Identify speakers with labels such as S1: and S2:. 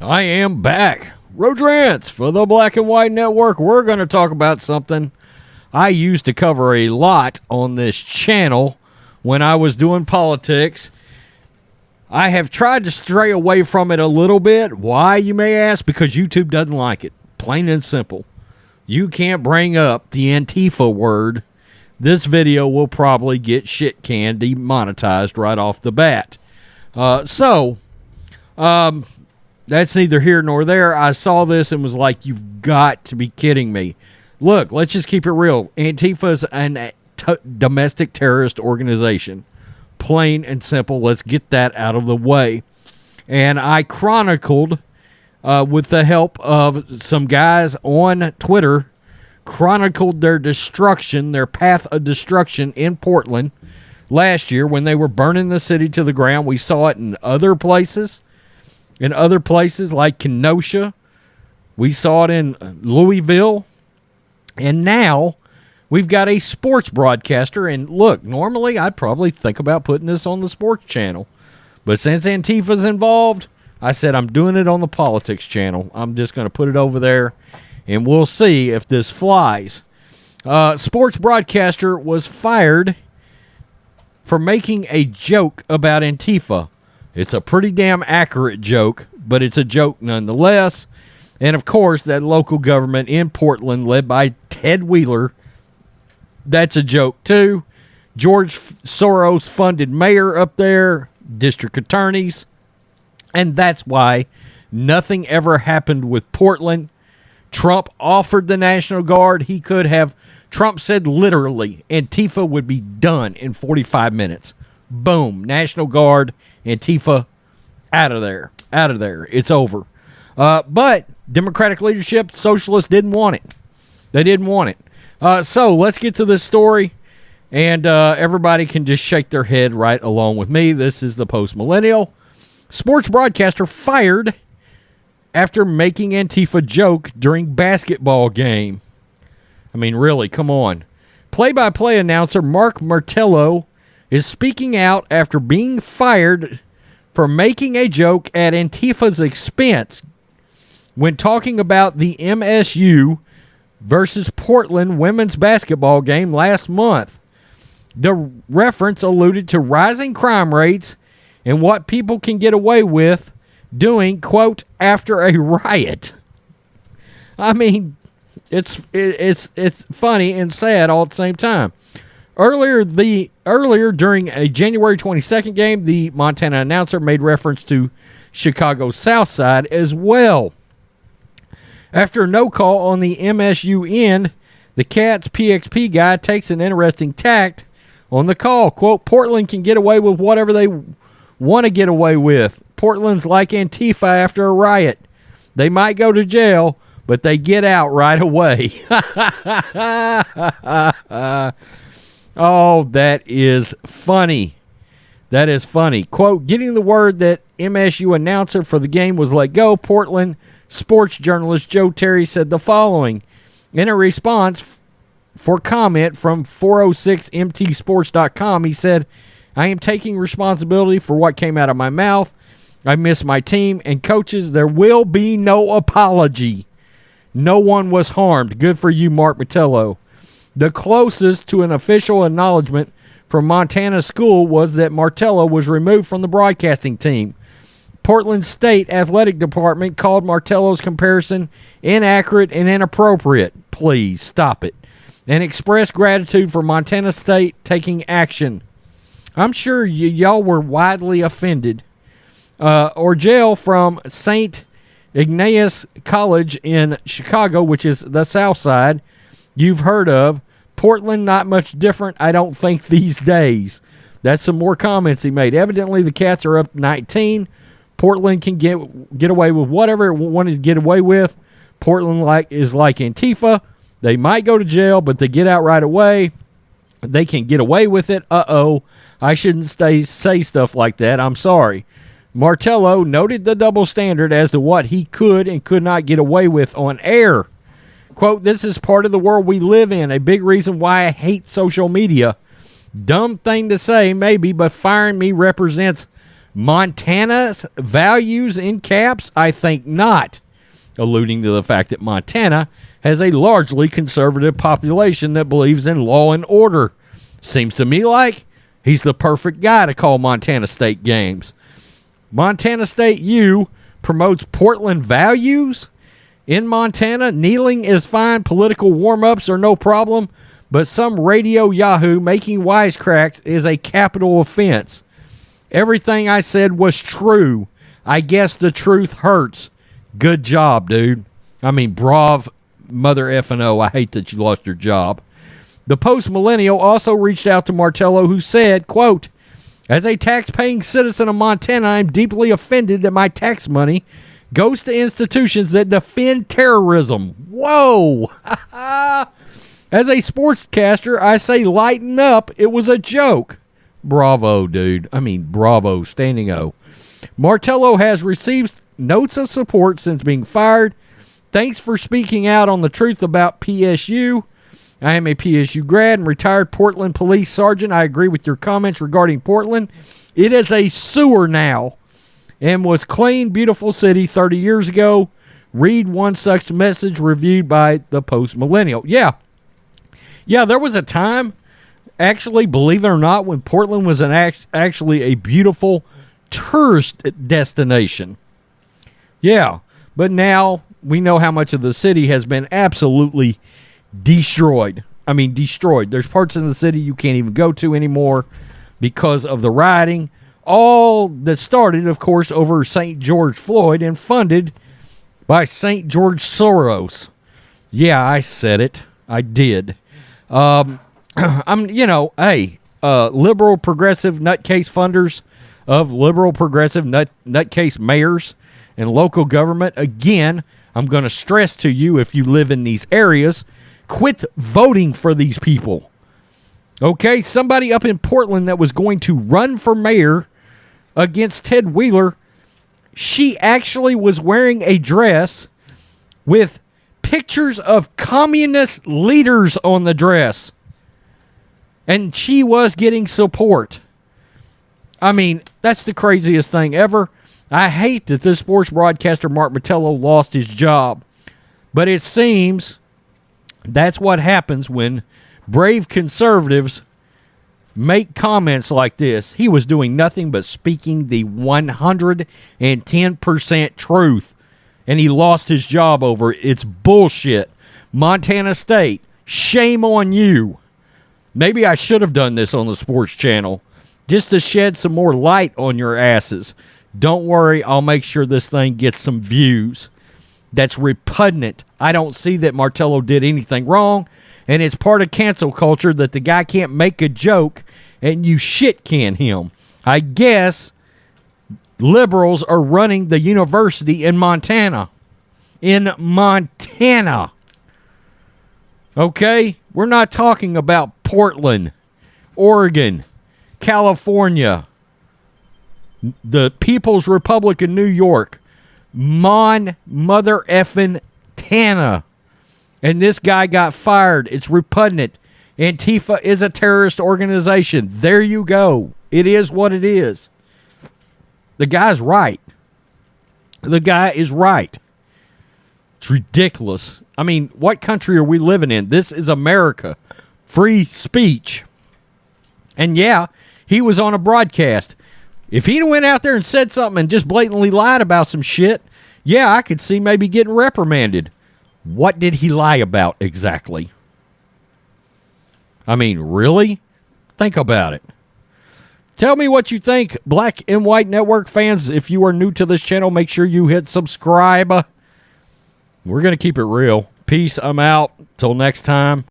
S1: I am back. Road Rants for the Black and White Network. We're going to talk about something I used to cover a lot on this channel when I was doing politics. I have tried to stray away from it a little bit. Why, you may ask? Because YouTube doesn't like it. Plain and simple. You can't bring up the Antifa word. This video will probably get shit canned, demonetized right off the bat. That's neither here nor there. I saw this and was like, you've got to be kidding me. Look, let's just keep it real. Antifa is a domestic terrorist organization. Plain and simple. Let's get that out of the way. And I chronicled, with the help of some guys on Twitter, chronicled their destruction, their path of destruction in Portland last year when they were burning the city to the ground. We saw it in other places. In other places like Kenosha. We saw it in Louisville. And now we've got a sports broadcaster. And look, normally I'd probably think about putting this on the sports channel. But since Antifa's involved, I said I'm doing it on the politics channel. I'm just going to put it over there. And we'll see if this flies. Sports broadcaster was fired for making a joke about Antifa. It's a pretty damn accurate joke, but it's a joke nonetheless. And, of course, that local government in Portland, led by Ted Wheeler, that's a joke, too. George Soros-funded mayor up there, district attorneys. And that's why nothing ever happened with Portland. Trump offered the National Guard. He could have. Trump said literally, Antifa would be done in 45 minutes. Boom. National Guard, Antifa, out of there. Out of there. It's over. But Democratic leadership, socialists didn't want it. They didn't want it. So let's get to this story. And everybody can just shake their head right along with me. This is the Post-Millennial. Sports broadcaster fired after making Antifa joke during basketball game. I mean, really, come on. Play-by-play announcer Mark Martello is speaking out after being fired for making a joke at Antifa's expense when talking about the MSU versus Portland women's basketball game last month. The reference alluded to rising crime rates and what people can get away with doing, quote, after a riot. I mean, it's funny and sad all at the same time. Earlier during a January 22nd game, the Montana announcer made reference to Chicago's South Side as well. After a no call on the MSU end, the Cats PXP guy takes an interesting tact on the call. Quote, Portland can get away with whatever they want to get away with. Portland's like Antifa after a riot. They might go to jail, but they get out right away. Oh, that is funny. That is funny. Quote, getting the word that MSU announcer for the game was let go, Portland sports journalist Joe Terry said the following. In a response for comment from 406mtsports.com, he said, I am taking responsibility for what came out of my mouth. I miss my team and coaches. There will be no apology. No one was harmed. Good for you, Mark Martello. The closest to an official acknowledgement from Montana school was that Martello was removed from the broadcasting team. Portland State Athletic Department called Martello's comparison inaccurate and inappropriate. Please stop it. And expressed gratitude for Montana State taking action. I'm sure y'all were widely offended. Orgel from St. Ignatius College in Chicago, which is the South Side, you've heard of. Portland, not much different, I don't think, these days. That's some more comments he made. Evidently, the Cats are up 19. Portland can get away with whatever it wanted to get away with. Portland is like Antifa. They might go to jail, but they get out right away. They can get away with it. Uh-oh. I shouldn't say stuff like that. I'm sorry. Martello noted the double standard as to what he could and could not get away with on air. Quote, this is part of the world we live in, a big reason why I hate social media. Dumb thing to say, maybe, but firing me represents Montana's values in caps? I think not. Alluding to the fact that Montana has a largely conservative population that believes in law and order. Seems to me like he's the perfect guy to call Montana State games. Montana State U promotes Portland values. In Montana, kneeling is fine, political warm-ups are no problem, but some radio yahoo making wisecracks is a capital offense. Everything I said was true. I guess the truth hurts. Good job, dude. I mean, brav, mother F&O. I hate that you lost your job. The post-millennial also reached out to Martello, who said, quote, as a tax-paying citizen of Montana, I'm deeply offended that my tax money goes to institutions that defend terrorism. Whoa! As a sportscaster, I say lighten up. It was a joke. Bravo, dude. I mean, bravo, standing O. Martello has received notes of support since being fired. Thanks for speaking out on the truth about PSU. I am a PSU grad and retired Portland police sergeant. I agree with your comments regarding Portland. It is a sewer now and was clean, beautiful city 30 years ago. Read one such message reviewed by the post-millennial. Yeah, there was a time, actually, believe it or not, when Portland was actually a beautiful tourist destination. Yeah, but now we know how much of the city has been absolutely destroyed. I mean, destroyed. There's parts of the city you can't even go to anymore because of the rioting. All that started, of course, over St. George Floyd and funded by St. George Soros. Yeah, I said it. I did. Liberal progressive nutcase funders of liberal progressive nutcase mayors and local government. Again, I'm going to stress to you, if you live in these areas, quit voting for these people. Okay, somebody up in Portland that was going to run for mayor against Ted Wheeler, she actually was wearing a dress with pictures of communist leaders on the dress. And she was getting support. I mean, that's the craziest thing ever. I hate that this sports broadcaster, Mark Martello, lost his job. But it seems that's what happens when brave conservatives make comments like this. He was doing nothing but speaking the 110% truth. And he lost his job over it. It's bullshit. Montana State, shame on you. Maybe I should have done this on the sports channel just to shed some more light on your asses. Don't worry, I'll make sure this thing gets some views. That's repugnant. I don't see that Martello did anything wrong, and it's part of cancel culture that the guy can't make a joke and you shit can him. I guess liberals are running the university in Montana. In Montana. Okay? We're not talking about Portland, Oregon, California, the People's Republic of New York, mother effing Tana. And this guy got fired. It's repugnant. Antifa is a terrorist organization. There you go. It is what it is. The guy's right. The guy is right. It's ridiculous. I mean, what country are we living in? This is America. Free speech. And yeah, he was on a broadcast. If he'd went out there and said something and just blatantly lied about some shit, yeah, I could see maybe getting reprimanded. What did he lie about exactly? I mean, really? Think about it. Tell me what you think, Black and White Network fans. If you are new to this channel, make sure you hit subscribe. We're going to keep it real. Peace. I'm out. Till next time.